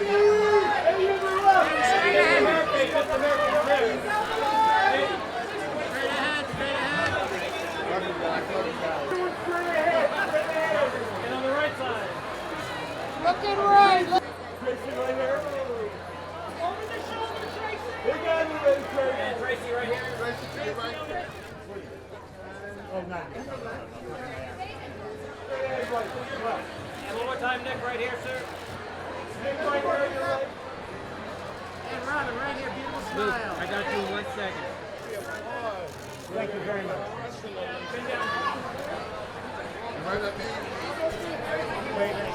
Looking right. Tracee right here. Over the shoulder, Tracee. Big guy in the red shirt. And Tracee right here. Tracee to your right. Oh, not. And one more time, Nick, right here, sir. Nick right here, you're right. And Robin, right here, beautiful smile. I got you in 1 second. Thank you very much. Right up here. Wait a minute.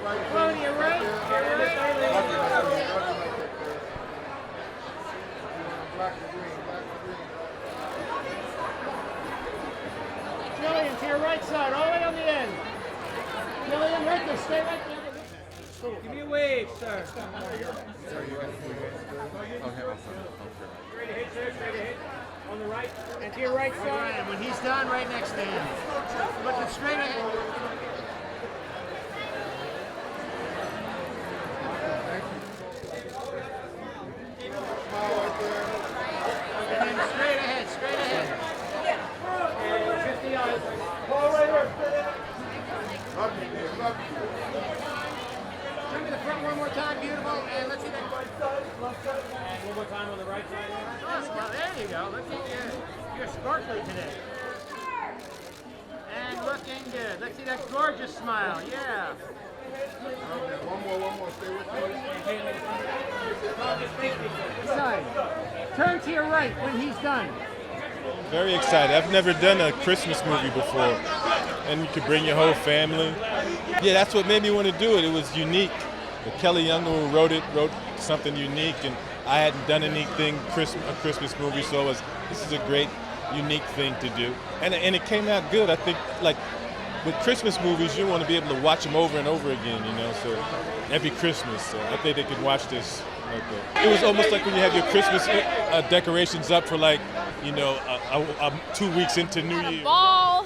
Oh, to your right. Black and green, black and green. Jillian, to your right side, all the way on the end. Jillian, right there, stay right there. Give me a wave, sir. Sorry, you got okay. Straight ahead, sir. Straight ahead. On the right. And to your right side. And when he's done, right next to him. Looking straight ahead. And then straight ahead, straight ahead. And 50 yards. Paul right here, straight ahead. Love you, man. Love you. Turn to the front one more time, beautiful. And let's see that. Right side, left side. And one more time on the right side. Oh, well, there you go. Look at you. You're sparkly today. And looking good. Let's see that gorgeous smile. Yeah. Okay, one more. Stay with me. Side. Turn to your right when he's done. Very excited. I've never done a Christmas movie before, and you could bring your whole family. Yeah, that's what made me want to do it. It was unique. Kelly Younger, who wrote it, wrote something unique, and I hadn't done anything a Christmas movie, so this is a great, unique thing to do, and it came out good. I think, like with Christmas movies, you want to be able to watch them over and over again, you know. So every Christmas, so I think they could watch this like that. It was almost like when you have your Christmas decorations up for, like, you know, 2 weeks into New Year. Ball.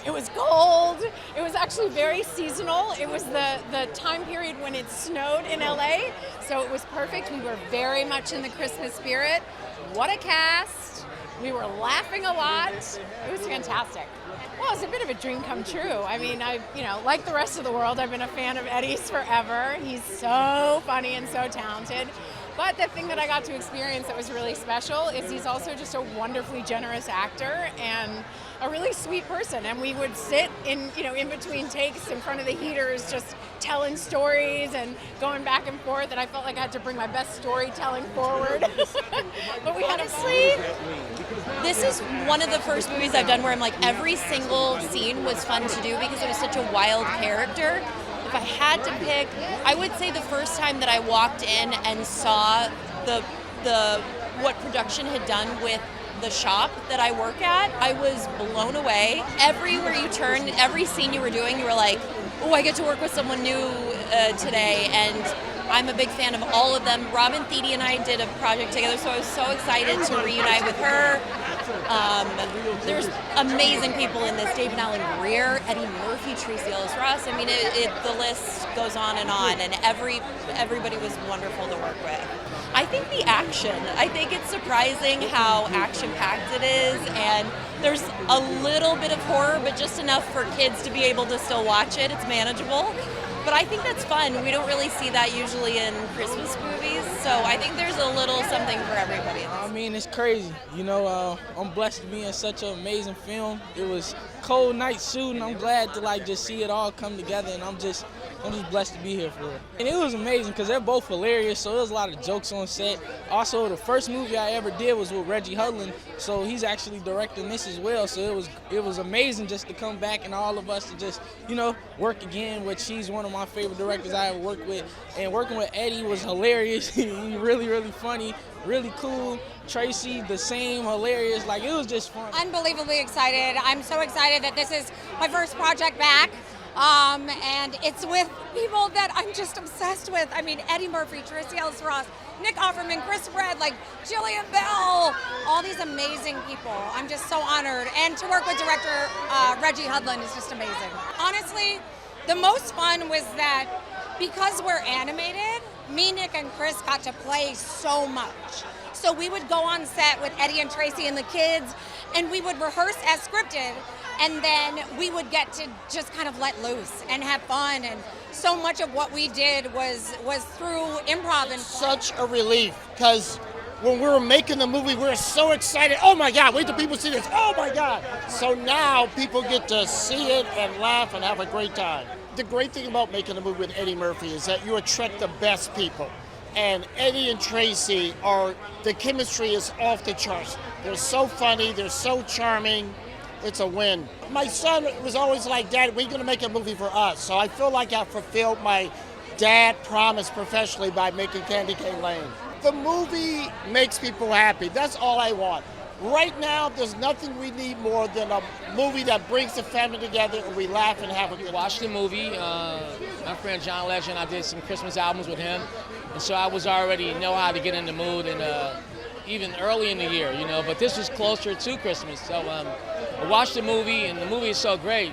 It was cold. It was actually very seasonal. It was the time period when it snowed in LA, so it was perfect. We were very much in the Christmas spirit. What a cast. We were laughing a lot. It was fantastic. Well, it's a bit of a dream come true. I mean, like the rest of the world, I've been a fan of Eddie's forever. He's so funny and so talented. But the thing that I got to experience that was really special is he's also just a wonderfully generous actor and a really sweet person. And we would sit in between takes in front of the heaters, just telling stories and going back and forth. And I felt like I had to bring my best storytelling forward. But we had Honestly, this is one of the first movies I've done where I'm like, every single scene was fun to do because it was such a wild character. If I had to pick, I would say the first time that I walked in and saw the what production had done with the shop that I work at, I was blown away. Everywhere you turned, every scene you were doing, you were like, oh, I get to work with someone new today, and I'm a big fan of all of them. Robin, Thede, and I did a project together, so I was so excited to reunite with her. There's amazing people in this. David Allen Grier, Eddie Murphy, Tracee Ellis Ross. I mean, the list goes on, and everybody was wonderful to work with. I think the action. I think it's surprising how action-packed it is, and there's a little bit of horror, but just enough for kids to be able to still watch it. It's manageable. But I think that's fun. We don't really see that usually in Christmas movies, so I think there's a little something for everybody. I mean, it's crazy. You know, I'm blessed to be in such an amazing film. It was cold night shooting. I'm glad to just see it all come together, and I'm just blessed to be here for it. And it was amazing because they're both hilarious, so there was a lot of jokes on set. Also, the first movie I ever did was with Reginald Hudlin, so he's actually directing this as well. So it was amazing just to come back and all of us to just, work again, which he's one of my favorite directors I ever worked with. And working with Eddie was hilarious. He really, really funny, really cool. Tracee, the same, hilarious. It was just fun. Unbelievably excited. I'm so excited that this is my first project back. And it's with people that I'm just obsessed with. I mean, Eddie Murphy, Tracee Ellis Ross, Nick Offerman, Chris Pratt, like Jillian Bell, all these amazing people. I'm just so honored. And to work with director Reginald Hudlin is just amazing. Honestly, the most fun was that because we're animated, me, Nick, and Chris got to play so much. So we would go on set with Eddie and Tracee and the kids, and we would rehearse as scripted, and then we would get to just kind of let loose and have fun. And so much of what we did was through improv and such a relief, because when we were making the movie, we were so excited. Oh my God, wait till people see this. Oh my God. So now people get to see it and laugh and have a great time. The great thing about making a movie with Eddie Murphy is that you attract the best people. And Eddie and Tracee the chemistry is off the charts. They're so funny, they're so charming. It's a win. My son was always like, Dad, we're gonna make a movie for us. So I feel like I fulfilled my dad promise professionally by making Candy Cane Lane. The movie makes people happy. That's all I want. Right now, there's nothing we need more than a movie that brings the family together and we laugh and have a good time. Watched the movie. My friend John Legend, I did some Christmas albums with him. And so I was already know how to get in the mood, and even early in the year, you know, but this was closer to Christmas. So I watched the movie, and the movie is so great.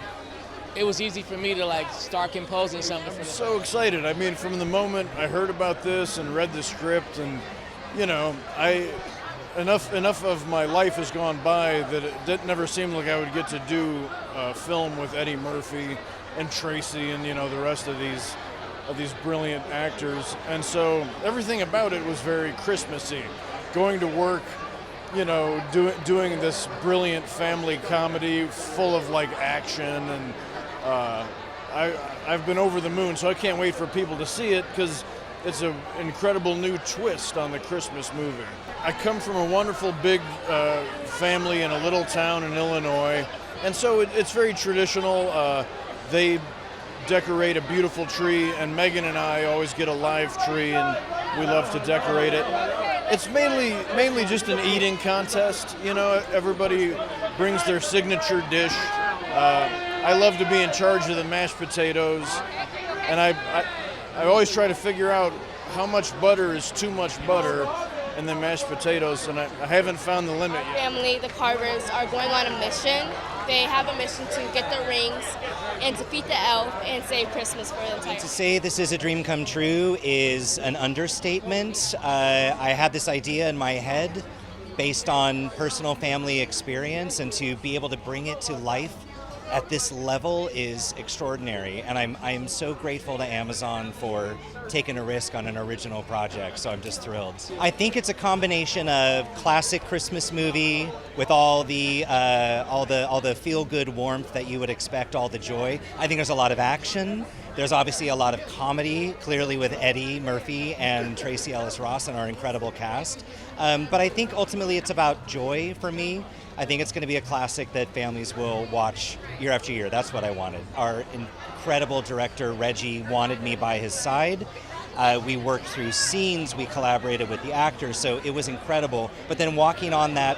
It was easy for me to like start composing something. I'm so excited. I mean, from the moment I heard about this and read the script, and you know, enough of my life has gone by that it never seemed like I would get to do a film with Eddie Murphy and Tracee and, you know, the rest of these brilliant actors. And so everything about it was very Christmassy. Going to work, you know, doing this brilliant family comedy full of like action, and I've been over the moon, so I can't wait for people to see it because it's an incredible new twist on the Christmas movie. I come from a wonderful big family in a little town in Illinois, and so it's very traditional. They decorate a beautiful tree, and Megan and I always get a live tree, and we love to decorate it. It's mainly just an eating contest. You know, everybody brings their signature dish. I love to be in charge of the mashed potatoes, and I always try to figure out how much butter is too much butter in the mashed potatoes, and I haven't found the limit yet. Family, the Carvers, are going on a mission. They have a mission to get the rings and defeat the elf and save Christmas for the entire. To say this is a dream come true is an understatement. I had this idea in my head based on personal family experience, and to be able to bring it to life at this level is extraordinary, and I'm so grateful to Amazon for taking a risk on an original project, so I'm just thrilled. I think it's a combination of classic Christmas movie with all the feel-good warmth that you would expect, all the joy. I think there's a lot of action. There's obviously a lot of comedy, clearly with Eddie Murphy and Tracee Ellis Ross and our incredible cast. But I think ultimately it's about joy for me. I think it's going to be a classic that families will watch year after year. That's what I wanted. Our incredible director, Reggie, wanted me by his side. We worked through scenes, we collaborated with the actors, so it was incredible. But then walking on that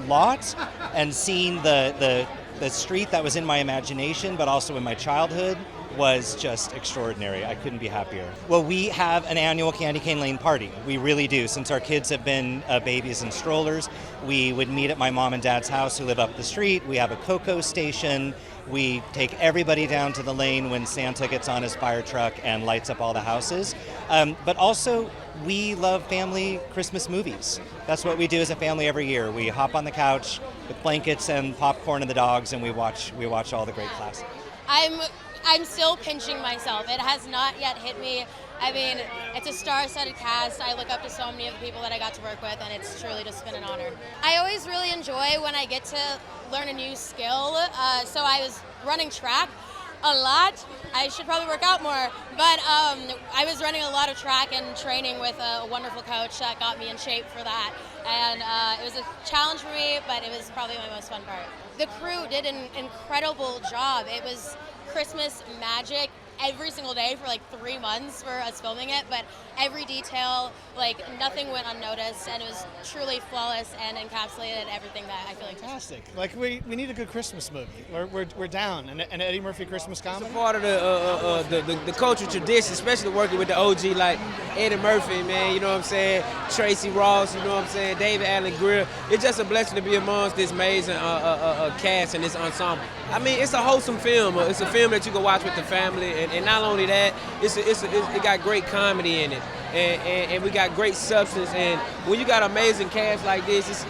lot and seeing the street that was in my imagination, but also in my childhood, was just extraordinary. I couldn't be happier. Well, we have an annual Candy Cane Lane party. We really do. Since our kids have been babies in strollers, we would meet at my mom and dad's house who live up the street. We have a cocoa station. We take everybody down to the lane when Santa gets on his fire truck and lights up all the houses. But also, we love family Christmas movies. That's what we do as a family every year. We hop on the couch with blankets and popcorn and the dogs, and we watch all the great classics. I'm still pinching myself. It has not yet hit me. I mean, it's a star-studded cast. I look up to so many of the people that I got to work with, and it's truly just been an honor. I always really enjoy when I get to learn a new skill. So I was running track a lot. I should probably work out more, but I was running a lot of track and training with a wonderful coach that got me in shape for that. And it was a challenge for me, but it was probably my most fun part. The crew did an incredible job. It was Christmas magic every single day for like 3 months for us filming it, but every detail, like nothing went unnoticed, and it was truly flawless and encapsulated everything that I feel like. Fantastic. Like we need a good Christmas movie. We're down. An Eddie Murphy Christmas comedy. It's a part of the cultural tradition, especially working with the OG like Eddie Murphy, man. You know what I'm saying? Tracee Ross. You know what I'm saying? David Allen Grier. It's just a blessing to be amongst this amazing cast and this ensemble. I mean, it's a wholesome film. It's a film that you can watch with the family, and not only that, it got great comedy in it, and we got great substance. And when you got an amazing cast like this,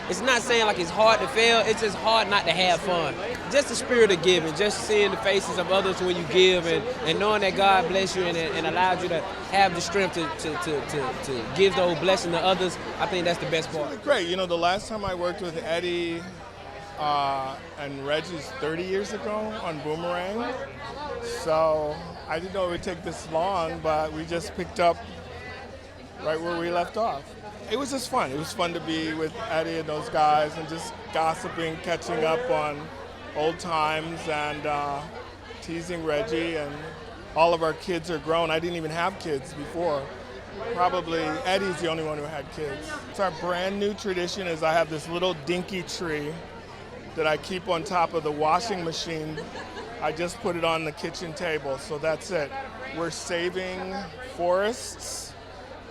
it's not saying like it's hard to fail. It's just hard not to have fun. Just the spirit of giving, just seeing the faces of others when you give, and knowing that God bless you and allows you to have the strength to give those blessings to others. I think that's the best part. Great. You know, the last time I worked with Eddie and Reggie's 30 years ago on Boomerang. So I didn't know it would take this long, but we just picked up right where we left off. It was just fun. It was fun to be with Eddie and those guys and just gossiping, catching up on old times, and teasing Reggie. And all of our kids are grown. I didn't even have kids before. Probably Eddie's the only one who had kids. So our brand new tradition is I have this little dinky tree that I keep on top of the washing machine. I just put it on the kitchen table, so that's it. We're saving forests,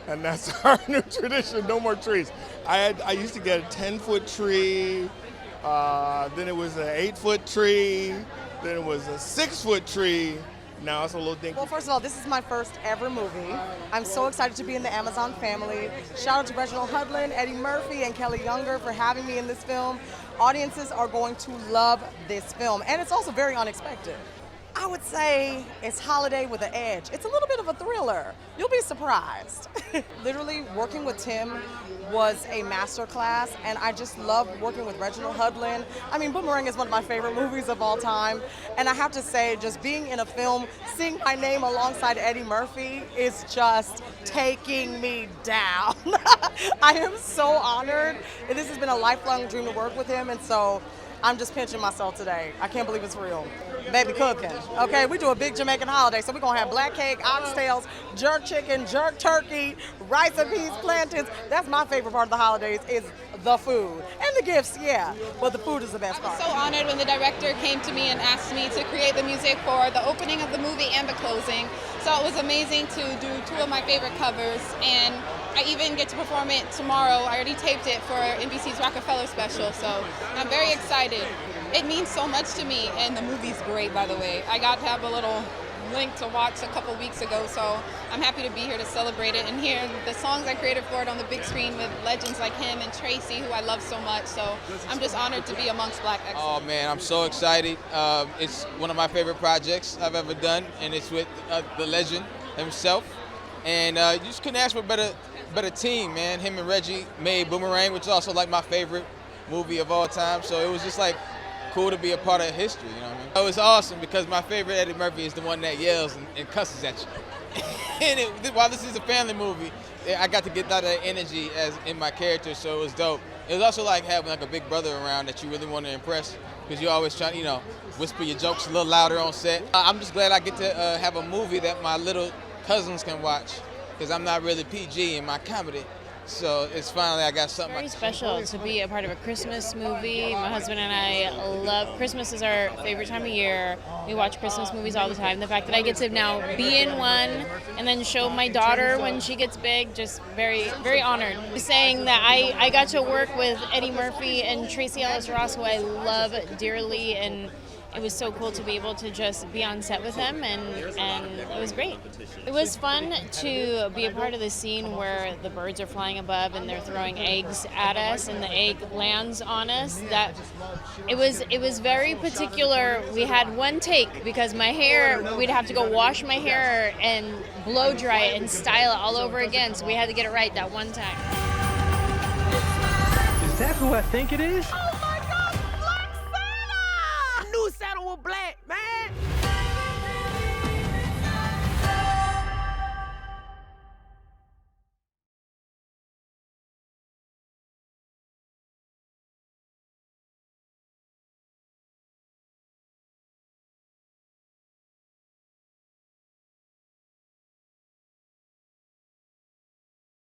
and that's our new tradition, no more trees. I used to get a 10-foot tree, then it was an 8-foot tree, then it was a 6-foot tree. Now it's a little dinky. Well, first of all, this is my first ever movie. I'm so excited to be in the Amazon family. Shout out to Reginald Hudlin, Eddie Murphy, and Kelly Younger for having me in this film. Audiences are going to love this film, and it's also very unexpected. I would say it's holiday with an edge. It's a little bit of a thriller. You'll be surprised. Literally, working with Tim was a masterclass, and I just love working with Reginald Hudlin. I mean, Boomerang is one of my favorite movies of all time, and I have to say, just being in a film, seeing my name alongside Eddie Murphy is just taking me down. I am so honored, and this has been a lifelong dream to work with him, and so I'm just pinching myself today. I can't believe it's real. Baby cooking. Okay, we do a big Jamaican holiday, so we're gonna have black cake, oxtails, jerk chicken, jerk turkey, rice and peas, plantains. That's my favorite part of the holidays is the food. And the gifts, yeah, but the food is the best part. I was so honored when the director came to me and asked me to create the music for the opening of the movie and the closing. So it was amazing to do 2 of my favorite covers, and I even get to perform it tomorrow. I already taped it for NBC's Rockefeller special, so I'm very excited. It means so much to me, and the movie's great, by the way. I got to have a little link to watch a couple weeks ago, so I'm happy to be here to celebrate it and hear the songs I created for it on the big screen with legends like him and Tracee, who I love so much. So I'm just honored to be amongst Black excellence. Oh man, I'm so excited. It's one of my favorite projects I've ever done, and it's with the legend himself. And you just couldn't ask for a better team, man. Him and Reggie made Boomerang, which is also like my favorite movie of all time. So it was just like cool to be a part of history, you know what I mean? It was awesome because my favorite Eddie Murphy is the one that yells and cusses at you. And while this is a family movie, I got to get that energy as in my character, so it was dope. It was also like having like a big brother around that you really want to impress, because you're always trying to, whisper your jokes a little louder on set. I'm just glad I get to have a movie that my little cousins can watch, because I'm not really PG in my comedy. So it's finally I got something. Very special to be a part of a Christmas movie. My husband and I love Christmas. Is our favorite time of year. We watch Christmas movies all the time. The fact that I get to now be in one and then show my daughter when she gets big, just very, very honored. Saying that I got to work with Eddie Murphy and Tracee Ellis Ross, who I love dearly, and it was so cool to be able to just be on set with them, and it was great. It was fun to be a part of the scene where the birds are flying above and they're throwing eggs at us and the egg lands on us. That it was very particular. We had one take because my hair, we'd have to go wash my hair and blow dry it and style it all over again, so we had to get it right that one time. Is that who I think it is? Santa was black, man.